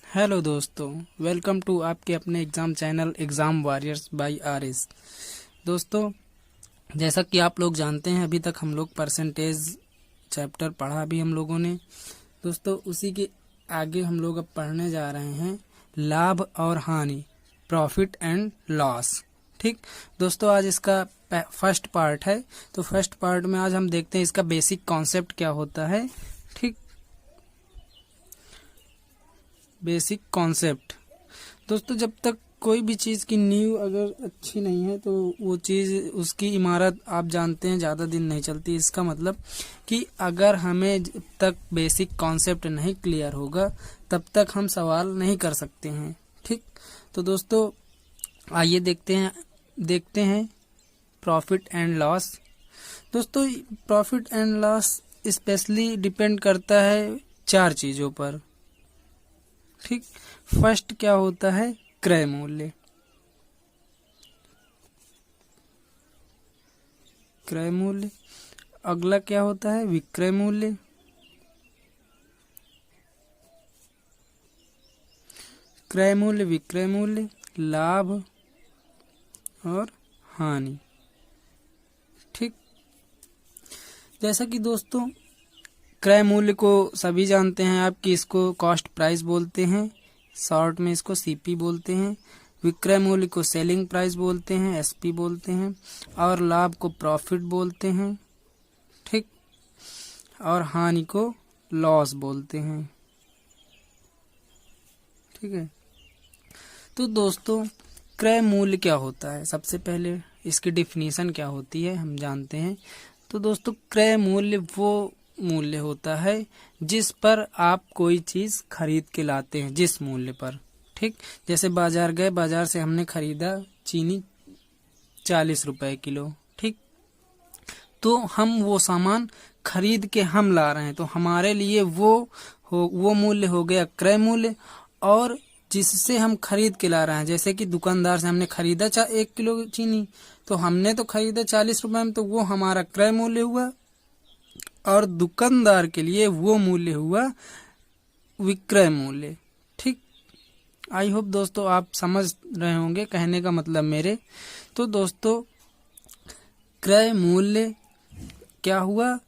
Hello दोस्तों, welcome to आपके अपने exam channel exam warriors by RS. दोस्तों, जैसा कि आप लोग जानते हैं, अभी तक हम लोग परसेंटेज चैप्टर पढ़ा भी हम लोगों ने। दोस्तों, उसी के आगे हम लोग अब पढ़ने जा रहे हैं लाभ और हानि, प्रॉफिट एंड लॉस। ठीक दोस्तों, आज इसका फर्स्ट पार्ट है। तो फर्स्ट पार्ट में आज हम देखते हैं इसका बेसिक कॉन्सेप्ट क्या होता है। ठीक, बेसिक कॉन्सेप्ट। दोस्तों, जब तक कोई भी चीज़ की नींव अगर अच्छी नहीं है तो वो चीज़, उसकी इमारत आप जानते हैं ज़्यादा दिन नहीं चलती। इसका मतलब कि अगर हमें जब तक बेसिक कॉन्सेप्ट नहीं क्लियर होगा तब तक हम सवाल नहीं कर सकते हैं। ठीक, तो दोस्तों आइए देखते हैं प्रॉफिट एंड लॉस। दोस्तों, profit and loss specially depend करता है 4 चीज़ों पर। ठीक, फर्स्ट क्या होता है? क्रय मूल्य। क्रय मूल्य। अगला क्या होता है? विक्रय मूल्य। क्रय मूल्य, विक्रय मूल्य, लाभ और हानि। ठीक, जैसा कि दोस्तों क्रय मूल्य को सभी जानते हैं आप कि इसको कॉस्ट प्राइस बोलते हैं, शॉर्ट में इसको सीपी बोलते हैं। विक्रय मूल्य को सेलिंग प्राइस बोलते हैं, एसपी बोलते हैं। और लाभ को प्रॉफिट बोलते हैं। ठीक, और हानि को लॉस बोलते हैं। ठीक है, तो दोस्तों क्रय मूल्य क्या होता है? सबसे पहले इसकी डिफिनीशन क्या होती है हम जानते हैं। तो दोस्तों, क्रय मूल्य वो मूल्य होता है जिस पर आप कोई चीज खरीद के लाते हैं, जिस मूल्य पर। ठीक, जैसे बाजार गए, बाजार से हमने खरीदा चीनी 40 रुपए किलो। ठीक, तो हम वो सामान खरीद के हम ला रहे हैं, तो हमारे लिए वो मूल्य हो गया क्रय मूल्य। और जिससे हम खरीद के ला रहे हैं, जैसे कि दुकानदार से हमने खरीदा 1 किलो चीनी, तो हमने तो खरीदा 40 रुपए में, तो वो हमारा क्रय मूल्य हुआ। और दुकानदार के लिए वो मूल्य हुआ विक्रय मूल्य। ठीक, आई होप दोस्तों आप समझ रहे होंगे कहने का मतलब मेरे। तो दोस्तों, क्रय मूल्य क्या हुआ?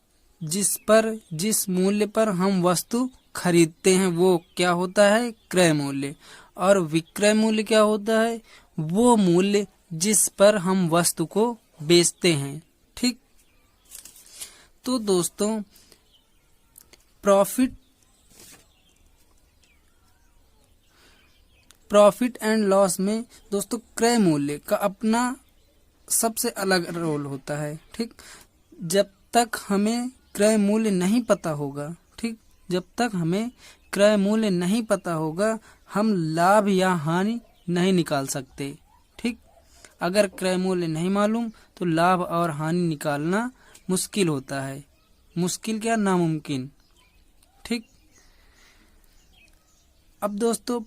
जिस मूल्य पर हम वस्तु खरीदते हैं वो क्या होता है? क्रय मूल्य। और विक्रय मूल्य क्या होता है? वो मूल्य जिस पर हम वस्तु को बेचते हैं। ठीक, तो दोस्तों प्रॉफिट एंड लॉस में दोस्तों क्रय मूल्य का अपना सबसे अलग रोल होता है। ठीक, जब तक हमें क्रय मूल्य नहीं पता होगा, ठीक, जब तक हमें क्रय मूल्य नहीं पता होगा हम लाभ या हानि नहीं निकाल सकते। ठीक, अगर क्रय मूल्य नहीं मालूम तो लाभ और हानि निकालना मुश्किल होता है। मुश्किल क्या, नामुमकिन। ठीक, अब दोस्तों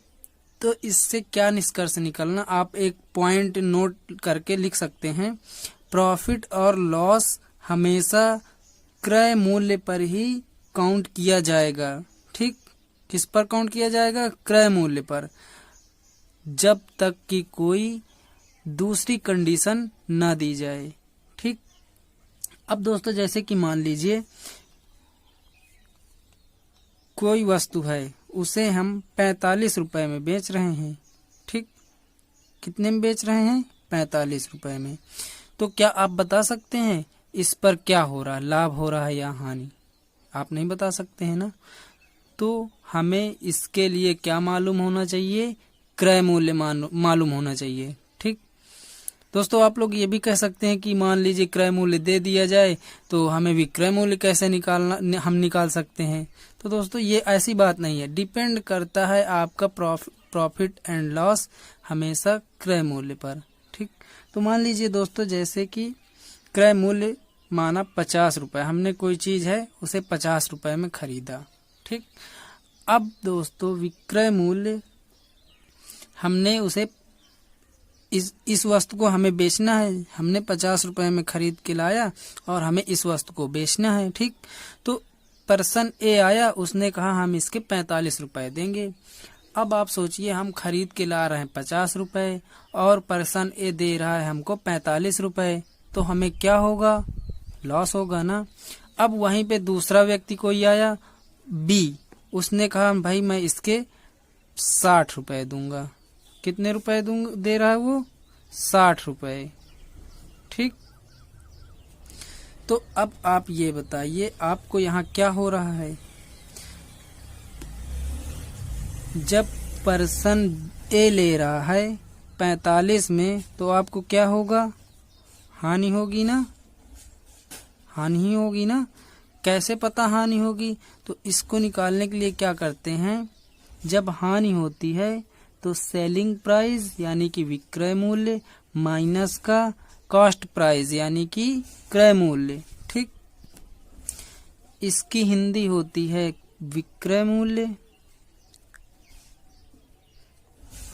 तो इससे क्या निष्कर्ष निकलना, आप एक पॉइंट नोट करके लिख सकते हैं। प्रॉफिट और लॉस हमेशा क्रय मूल्य पर ही काउंट किया जाएगा। ठीक, किस पर काउंट किया जाएगा? क्रय मूल्य पर, जब तक कि कोई दूसरी कंडीशन ना दी जाए। ठीक, अब दोस्तों जैसे कि मान लीजिए कोई वस्तु है, उसे हम 45 रुपए में बेच रहे हैं। ठीक, कितने में बेच रहे हैं? 45 रुपए में। तो क्या आप बता सकते हैं इस पर क्या हो रहा है, लाभ हो रहा है या हानि? आप नहीं बता सकते हैं ना। तो हमें इसके लिए क्या मालूम होना चाहिए? क्रय मूल्य मालूम होना चाहिए। ठीक, दोस्तों आप लोग ये भी कह सकते हैं कि मान लीजिए क्रय मूल्य दे दिया जाए तो हमें विक्रय मूल्य कैसे निकालना, हम निकाल सकते हैं। तो दोस्तों ये ऐसी बात नहीं है, डिपेंड करता है आपका प्रॉफिट एंड लॉस हमेशा क्रय मूल्य पर। ठीक, तो मान लीजिए दोस्तों जैसे कि क्रय मूल्य माना 50 रुपए, हमने कोई चीज है उसे 50 रुपए में खरीदा। ठीक, अब दोस्तों विक्रय मूल्य, हमने उसे इस वस्तु को हमें बेचना है, हमने 50 रुपए में खरीद के लाया और हमें इस वस्तु को बेचना है। ठीक, तो पर्सन ए आया, उसने कहा हम इसके 45 रुपए देंगे। अब आप सोचिए, हम खरीद के ला रहे हैं 50 रुपए और पर्सन ए दे रहा है हमको 45 रुपए, तो हमें क्या होगा? लॉस होगा ना। अब वहीं पे दूसरा व्यक्ति कोई आया बी, उसने कहा भाई मैं इसके 60 रुपए दूंगा। कितने रुपए दे रहा है वो? 60 रुपए। ठीक, तो अब आप ये बताइए आपको यहाँ क्या हो रहा है? जब पर्सन ए ले रहा है 45 में, तो आपको क्या होगा? हानि होगी ना, हानि ही होगी ना। कैसे पता हानि होगी? तो इसको निकालने के लिए क्या करते हैं, जब हानि होती है तो सेलिंग प्राइस यानी कि विक्रय मूल्य माइनस का कॉस्ट प्राइस यानी कि क्रय मूल्य। ठीक, इसकी हिंदी होती है विक्रय मूल्य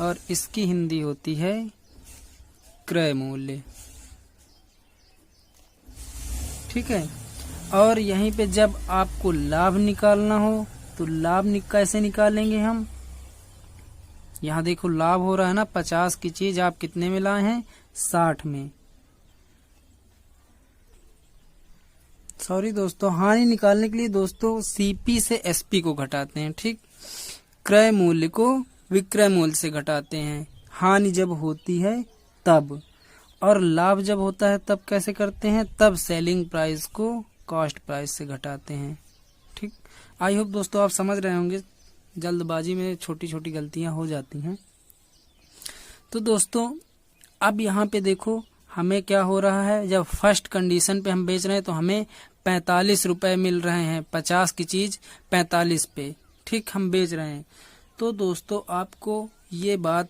और इसकी हिंदी होती है क्रय मूल्य। ठीक है, और यहीं पे जब आपको लाभ निकालना हो तो लाभ कैसे निकालेंगे हम? यहाँ देखो लाभ हो रहा है ना, 50 की चीज आप कितने में लाए हैं? 60 में। सॉरी दोस्तों, हानि निकालने के लिए दोस्तों सीपी से एसपी को घटाते हैं। ठीक, क्रय मूल्य को विक्रय मूल्य से घटाते हैं हानि जब होती है तब, और लाभ जब होता है तब कैसे करते हैं? तब सेलिंग प्राइस को कॉस्ट प्राइस से घटाते हैं। ठीक, आई होप दोस्तों आप समझ रहे होंगे, जल्दबाजी में छोटी छोटी गलतियां हो जाती हैं। तो दोस्तों अब यहाँ पे देखो हमें क्या हो रहा है, जब फर्स्ट कंडीशन पे हम बेच रहे हैं तो हमें 45 रुपए मिल रहे हैं, 50 की चीज 45 पे। ठीक, हम बेच रहे हैं। तो दोस्तों आपको ये बात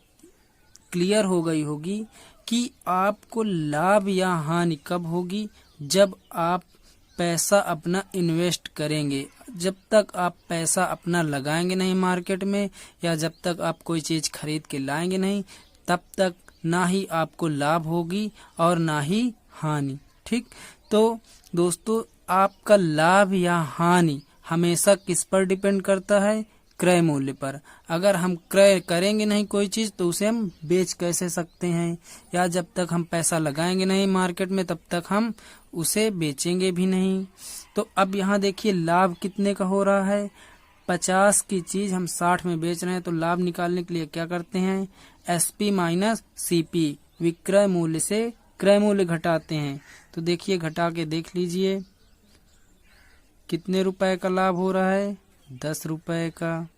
क्लियर हो गई होगी कि आपको लाभ या हानि कब होगी? जब आप पैसा अपना इन्वेस्ट करेंगे। जब तक आप पैसा अपना लगाएंगे नहीं मार्केट में, या जब तक आप कोई चीज खरीद के लाएंगे नहीं, तब तक ना ही आपको लाभ होगी और ना ही हानि। ठीक, तो दोस्तों आपका लाभ या हानि हमेशा किस पर डिपेंड करता है? क्रय मूल्य पर। अगर हम क्रय करेंगे नहीं कोई चीज तो उसे हम बेच कैसे सकते हैं? या जब तक हम पैसा लगाएंगे नहीं मार्केट में तब तक हम उसे बेचेंगे भी नहीं। तो अब यहाँ देखिए लाभ कितने का हो रहा है? 50 की चीज हम 60 में बेच रहे हैं, तो लाभ निकालने के लिए क्या करते हैं? एसपी माइनस सीपी, विक्रय मूल्य से क्रय मूल्य घटाते हैं। तो देखिए घटा के देख लीजिए कितने रुपए का लाभ हो रहा है? 10 रुपए का।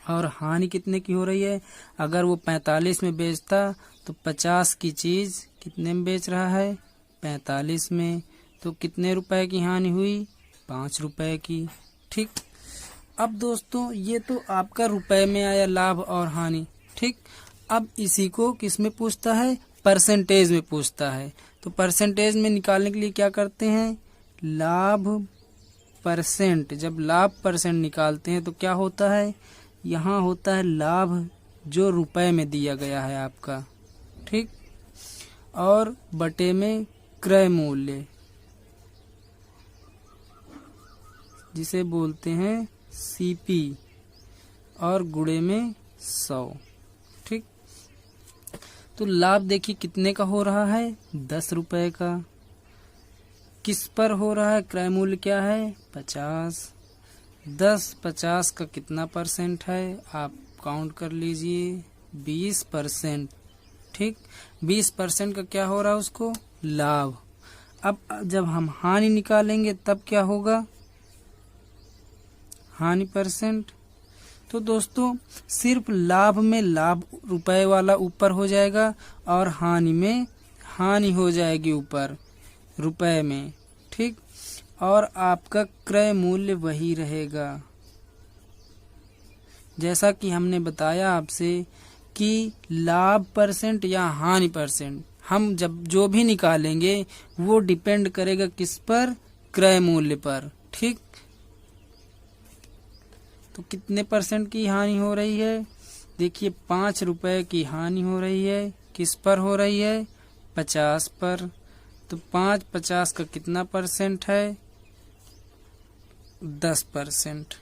और हानि कितने की हो रही है? अगर वो 45 में बेचता तो 50 की चीज कितने में बेच रहा है? 45 में। तो कितने रुपए की हानि हुई? 5 रुपए की। ठीक, अब दोस्तों ये तो आपका रुपए में आया लाभ और हानि। ठीक, अब इसी को किस में पूछता है? परसेंटेज में पूछता है। तो परसेंटेज में निकालने के लिए क्या करते हैं? लाभ परसेंट। जब लाभ परसेंट निकालते हैं तो क्या होता है? यहाँ होता है लाभ जो रुपए में दिया गया है आपका। ठीक, और बटे में क्रय मूल्य जिसे बोलते हैं सीपी, और गुणे में 100। ठीक, तो लाभ देखिए कितने का हो रहा है? 10 रुपए का। किस पर हो रहा है? क्रय मूल्य क्या है? 50। 50 का कितना परसेंट है? आप काउंट कर लीजिए, 20%। ठीक, 20% का क्या हो रहा है उसको? लाभ। अब जब हम हानि निकालेंगे तब क्या होगा? हानि परसेंट। तो दोस्तों सिर्फ लाभ में लाभ रुपए वाला ऊपर हो जाएगा और हानि में हानि हो जाएगी ऊपर रुपए में। ठीक, और आपका क्रय मूल्य वही रहेगा। जैसा कि हमने बताया आपसे कि लाभ परसेंट या हानि परसेंट हम जब जो भी निकालेंगे वो डिपेंड करेगा किस पर? क्रय मूल्य पर। ठीक, तो कितने परसेंट की हानि हो रही है? देखिए 5 रुपए की हानि हो रही है। किस पर हो रही है? 50 पर। तो 50 का कितना परसेंट है? 10%।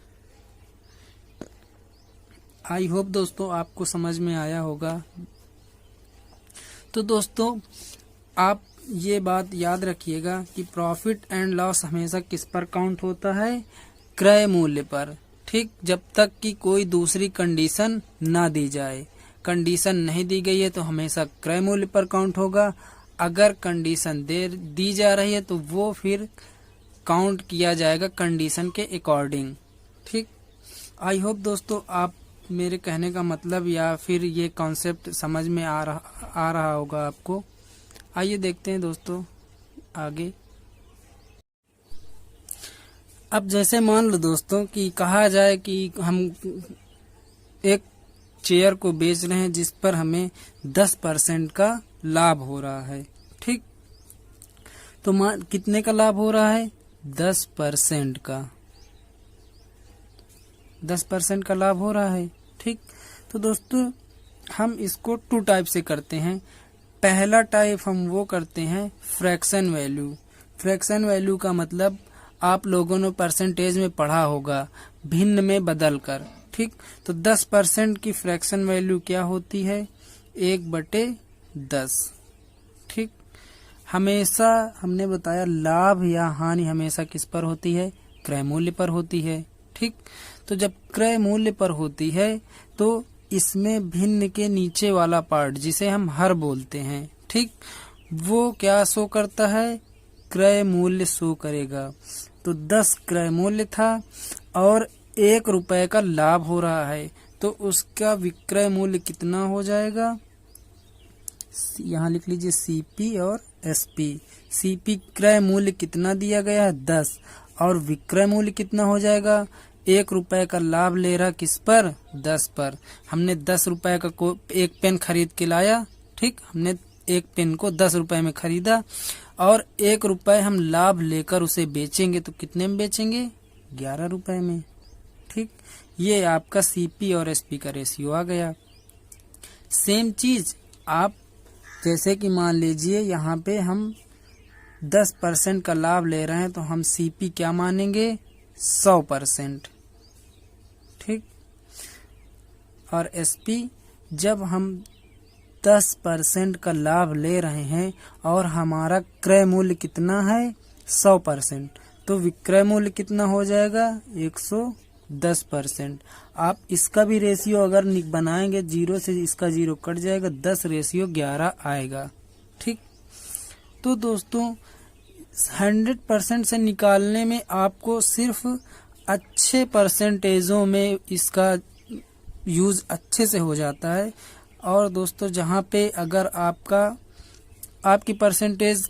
आई होप दोस्तों आपको समझ में आया होगा। तो दोस्तों आप ये बात याद रखिएगा कि प्रॉफिट एंड लॉस हमेशा किस पर काउंट होता है, क्रय मूल्य पर। ठीक, जब तक कि कोई दूसरी कंडीशन ना दी जाए। कंडीशन नहीं दी गई है तो हमेशा क्रय मूल्य पर काउंट होगा। अगर कंडीशन दी जा रही है तो वो फिर काउंट किया जाएगा कंडीशन के अकॉर्डिंग। ठीक, आई होप दोस्तों आप मेरे कहने का मतलब या फिर ये कॉन्सेप्ट समझ में आ रहा होगा आपको। आइए देखते हैं दोस्तों आगे। अब जैसे मान लो दोस्तों कि कहा जाए कि हम एक चेयर को बेच रहे हैं जिस पर हमें 10% का लाभ हो रहा है। ठीक, तो कितने का लाभ हो रहा है, 10% का, 10% का लाभ हो रहा है। ठीक, तो दोस्तों हम इसको 2 टाइप से करते हैं। पहला टाइप हम वो करते हैं फ्रैक्शन वैल्यू। फ्रैक्शन वैल्यू का मतलब आप लोगों ने परसेंटेज में पढ़ा होगा, भिन्न में बदल कर। ठीक, तो 10% की फ्रैक्शन वैल्यू क्या होती है, 1/10। ठीक, हमेशा हमने बताया लाभ या हानि हमेशा किस पर होती है, क्रय मूल्य पर होती है। ठीक, तो जब क्रय मूल्य पर होती है तो इसमें भिन्न के नीचे वाला पार्ट जिसे हम हर बोलते हैं, ठीक, वो क्या शो करता है, क्रय मूल्य शो करेगा। तो 10 क्रय मूल्य था और 1 रुपए का लाभ हो रहा है तो उसका विक्रय मूल्य कितना हो जाएगा, यहाँ लिख लीजिए सीपी और एसपी। सीपी क्रय मूल्य कितना दिया गया है, 10, और विक्रय मूल्य कितना हो जाएगा, 1 रुपए का लाभ ले रहा किस पर, 10 पर। हमने 10 रुपए का एक पेन खरीद के लाया। ठीक, हमने एक पेन को 10 रुपए में खरीदा और 1 रुपए हम लाभ लेकर उसे बेचेंगे तो कितने में बेचेंगे, 11 रुपए में। ठीक, ये आपका सीपी और एसपी का रेशियो आ गया। सेम चीज आप जैसे कि मान लीजिए यहाँ पे हम 10% का लाभ ले रहे हैं तो हम सीपी क्या मानेंगे, 100%। ठीक, और एसपी जब हम 10% का लाभ ले रहे हैं और हमारा क्रय मूल्य कितना है, 100%, तो विक्रय मूल्य कितना हो जाएगा, 110%। आप इसका भी रेशियो अगर बनाएंगे, 0 से इसका 0 कट जाएगा, 10:11 आएगा। ठीक, तो दोस्तों 100% से निकालने में आपको सिर्फ अच्छे परसेंटेजों में इसका यूज अच्छे से हो जाता है। और दोस्तों जहाँ पे अगर आपकी परसेंटेज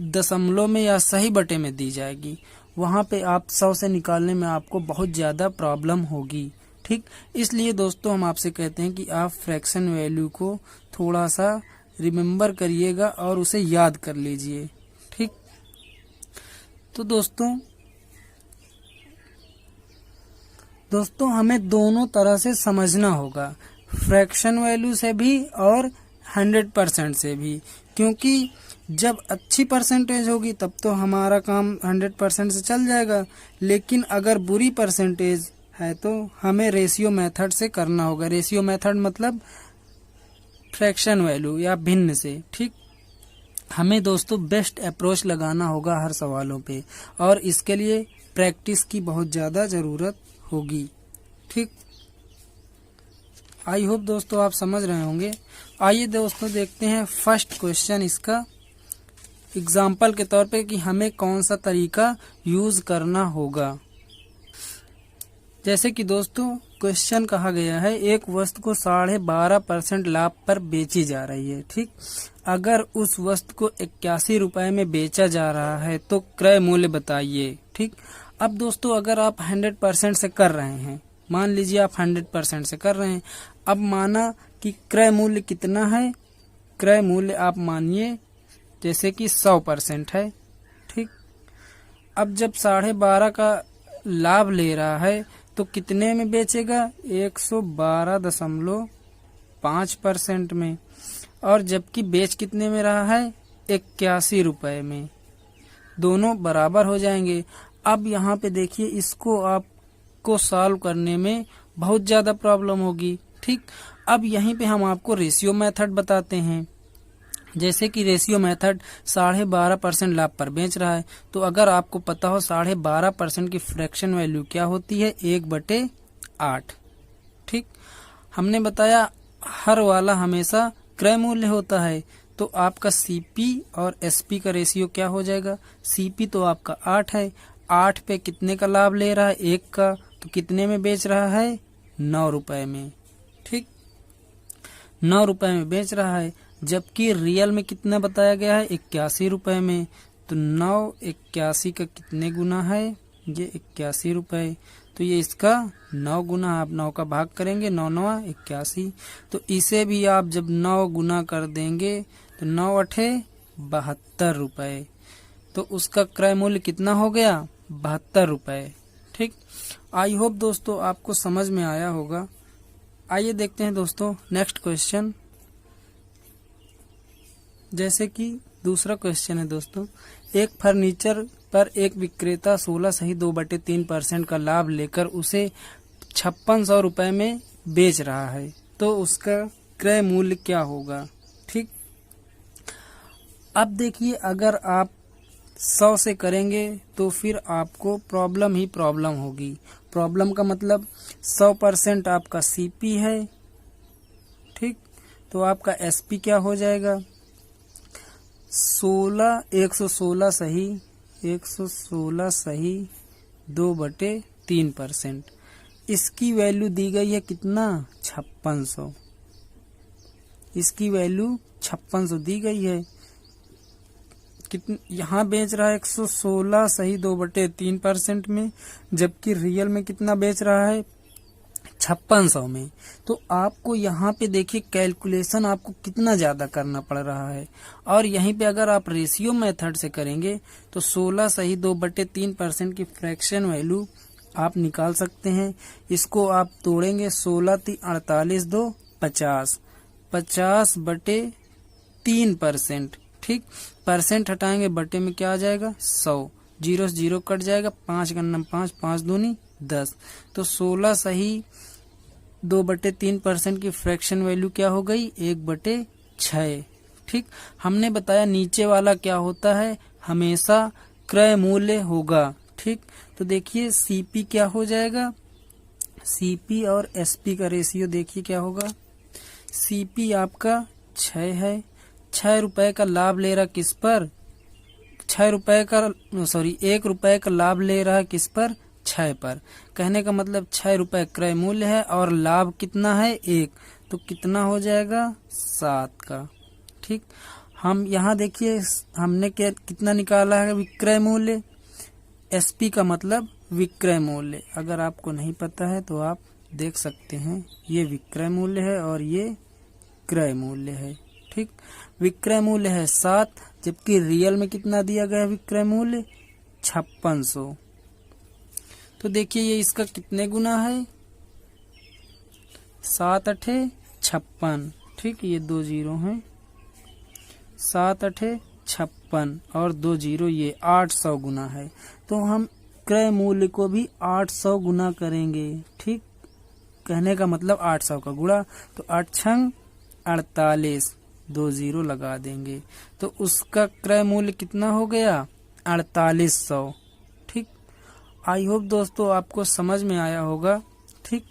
दशमलव में या सही बटे में दी जाएगी, वहाँ पे आप 100 से निकालने में आपको बहुत ज़्यादा प्रॉब्लम होगी। ठीक, इसलिए दोस्तों हम आपसे कहते हैं कि आप फ्रैक्शन वैल्यू को थोड़ा सा रिमेम्बर करिएगा और उसे याद कर लीजिए। ठीक, तो दोस्तों हमें दोनों तरह से समझना होगा, फ्रैक्शन वैल्यू से भी और 100% से भी, क्योंकि जब अच्छी परसेंटेज होगी तब तो हमारा काम 100% से चल जाएगा, लेकिन अगर बुरी परसेंटेज है तो हमें रेशियो मेथड से करना होगा। रेशियो मेथड मतलब फ्रैक्शन वैल्यू या भिन्न से। ठीक, हमें दोस्तों बेस्ट अप्रोच लगाना होगा हर सवालों पे और इसके लिए प्रैक्टिस की बहुत ज़्यादा ज़रूरत होगी। ठीक, आई होप दोस्तों आप समझ रहे होंगे। आइए दोस्तों देखते हैं फर्स्ट क्वेश्चन इसका एग्जाम्पल के तौर पे कि हमें कौन सा तरीका यूज करना होगा। जैसे कि दोस्तों क्वेश्चन कहा गया है, एक वस्तु को 12.5% लाभ पर बेची जा रही है। ठीक, अगर उस वस्तु को 81 रुपए में बेचा जा रहा है तो क्रय मूल्य बताइए। ठीक, अब दोस्तों अगर आप 100% से कर रहे हैं, मान लीजिए आप 100% से कर रहे हैं, अब माना कि क्रय मूल्य कितना है, क्रय मूल्य आप मानिए जैसे कि 100% है। ठीक, अब जब 12.5 का लाभ ले रहा है तो कितने में बेचेगा, 112.5% में, और जबकि बेच कितने में रहा है, 81 रुपए में। दोनों बराबर हो जाएंगे। अब यहाँ पे देखिए इसको आपको सॉल्व करने में बहुत ज़्यादा प्रॉब्लम होगी। ठीक, अब यहीं पे हम आपको रेशियो मेथड बताते हैं। जैसे कि रेशियो मेथड 12.5% लाभ पर बेच रहा है, तो अगर आपको पता हो 12.5% की फ्रैक्शन वैल्यू क्या होती है, 1/8। ठीक, हमने बताया हर वाला हमेशा क्रय मूल्य होता है, तो आपका सीपी और एसपी का रेशियो क्या हो जाएगा, सीपी तो आपका 8 है, 8 पे कितने का लाभ ले रहा है, 1 का, तो कितने में बेच रहा है, 9 रुपए में। ठीक, 9 रुपए में बेच रहा है, जबकि रियल में कितना बताया गया है, 81 रुपए में। तो 9 81 का कितने गुना है, ये 81 रुपए, तो ये इसका 9 गुना, आप 9 का भाग करेंगे, 9 9 81, तो इसे भी आप जब 9 गुना कर देंगे तो 9 8 72 रुपए, तो उसका क्रय मूल्य कितना हो गया, 72 रुपए। ठीक, आई होप दोस्तों आपको समझ में आया होगा। आइए देखते हैं दोस्तों नेक्स्ट क्वेश्चन। जैसे कि दूसरा क्वेश्चन है दोस्तों, एक फर्नीचर पर एक विक्रेता 16 सही 2/3% का लाभ लेकर उसे 5600 रुपए में बेच रहा है, तो उसका क्रय मूल्य क्या होगा। ठीक, अब देखिए अगर आप 100 से करेंगे तो फिर आपको प्रॉब्लम ही प्रॉब्लम होगी। प्रॉब्लम का मतलब 100% आपका सीपी है। ठीक, तो आपका एसपी क्या हो जाएगा, 116 सही 116 सही 2/3%। इसकी वैल्यू दी गई है कितना, 5600, इसकी वैल्यू 5600 दी गई है। यहाँ बेच रहा है 116 सही 2/3% में, जबकि रियल में कितना बेच रहा है, 5600 में। तो आपको यहाँ पे देखिए कैलकुलेशन आपको कितना ज्यादा करना पड़ रहा है, और यहीं पे अगर आप रेशियो मेथड से करेंगे तो 16 सही 2/3% की फ्रैक्शन वैल्यू आप निकाल सकते हैं। इसको आप तोड़ेंगे, 16 3 48 2 50, 50/3%। ठीक, परसेंट हटाएंगे, बटे में क्या आ जाएगा, 100, 0 से 0 कट जाएगा, 5 गन्ना 5, 5 दूनी 10, तो 16 सही 2/3% की फ्रैक्शन वैल्यू क्या हो गई, 1/6। ठीक, हमने बताया नीचे वाला क्या होता है, हमेशा क्रय मूल्य होगा। ठीक, तो देखिए सीपी क्या हो जाएगा, सीपी और एसपी का रेशियो देखिए क्या होगा, सीपी आपका 6 है, 6 रुपए का लाभ ले रहा किस पर, 6 रुपए का 1 रुपए का लाभ ले रहा है किस पर, 6 पर। कहने का मतलब 6 रुपए क्रय मूल्य है और लाभ कितना है, 1, तो कितना हो जाएगा, 7 का। ठीक, हम यहाँ देखिए हमने क्या कितना निकाला है, विक्रय मूल्य, एसपी का मतलब विक्रय मूल्य। अगर आपको नहीं पता है तो आप देख सकते हैं, ये विक्रय मूल्य है और ये क्रय मूल्य है। ठीक, विक्रय मूल्य है 7, जबकि रियल में कितना दिया गया है विक्रय मूल्य, 5600। तो देखिए ये इसका कितने गुना है, 7 8 56। ठीक, ये 2 जीरो हैं, 7 8 56 और 2 जीरो, ये 800 गुना है। तो हम क्रय मूल्य को भी 800 गुना करेंगे। ठीक, कहने का मतलब 800 का गुणा, तो 8 छंग 48, 2 जीरो लगा देंगे, तो उसका क्रय मूल्य कितना हो गया, 4800। ठीक, आई होप दोस्तों आपको समझ में आया होगा। ठीक,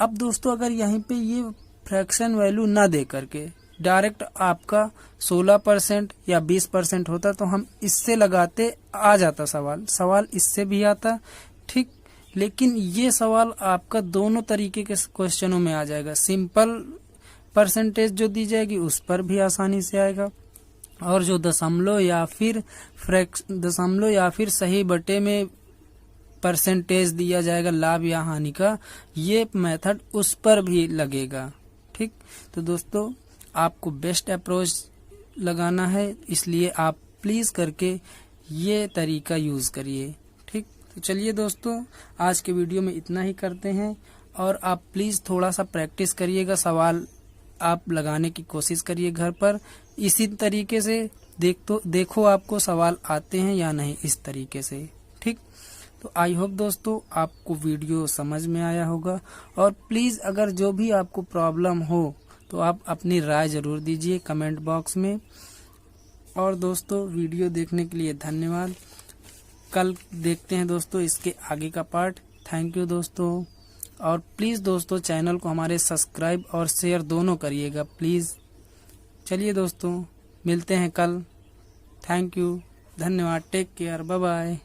अब दोस्तों अगर यहीं पे ये फ्रैक्शन वैल्यू ना दे करके डायरेक्ट आपका 16% या 20% होता तो हम इससे लगाते, आ जाता सवाल इससे भी आता। ठीक, लेकिन ये सवाल आपका दोनों तरीके के क्वेश्चनों में आ जाएगा। सिंपल परसेंटेज जो दी जाएगी उस पर भी आसानी से आएगा, और जो दशमलव या फिर सही बटे में परसेंटेज दिया जाएगा लाभ या हानि का, ये मेथड उस पर भी लगेगा। ठीक, तो दोस्तों आपको बेस्ट अप्रोच लगाना है, इसलिए आप प्लीज करके ये तरीका यूज करिए। ठीक, तो चलिए दोस्तों आज के वीडियो में इतना ही करते हैं, और आप प्लीज थोड़ा सा प्रैक्टिस करिएगा, सवाल आप लगाने की कोशिश करिए घर पर। इसी तरीके से देखो आपको सवाल आते हैं या नहीं, इस तरीके से। ठीक, तो आई होप दोस्तों आपको वीडियो समझ में आया होगा। और प्लीज़ अगर जो भी आपको प्रॉब्लम हो तो आप अपनी राय ज़रूर दीजिए कमेंट बॉक्स में। और दोस्तों वीडियो देखने के लिए धन्यवाद। कल देखते हैं दोस्तों इसके आगे का पार्ट। थैंक यू दोस्तों। और प्लीज़ दोस्तों चैनल को हमारे सब्सक्राइब और शेयर दोनों करिएगा प्लीज़। चलिए दोस्तों मिलते हैं कल। थैंक यू, धन्यवाद, टेक केयर, बाय बाय।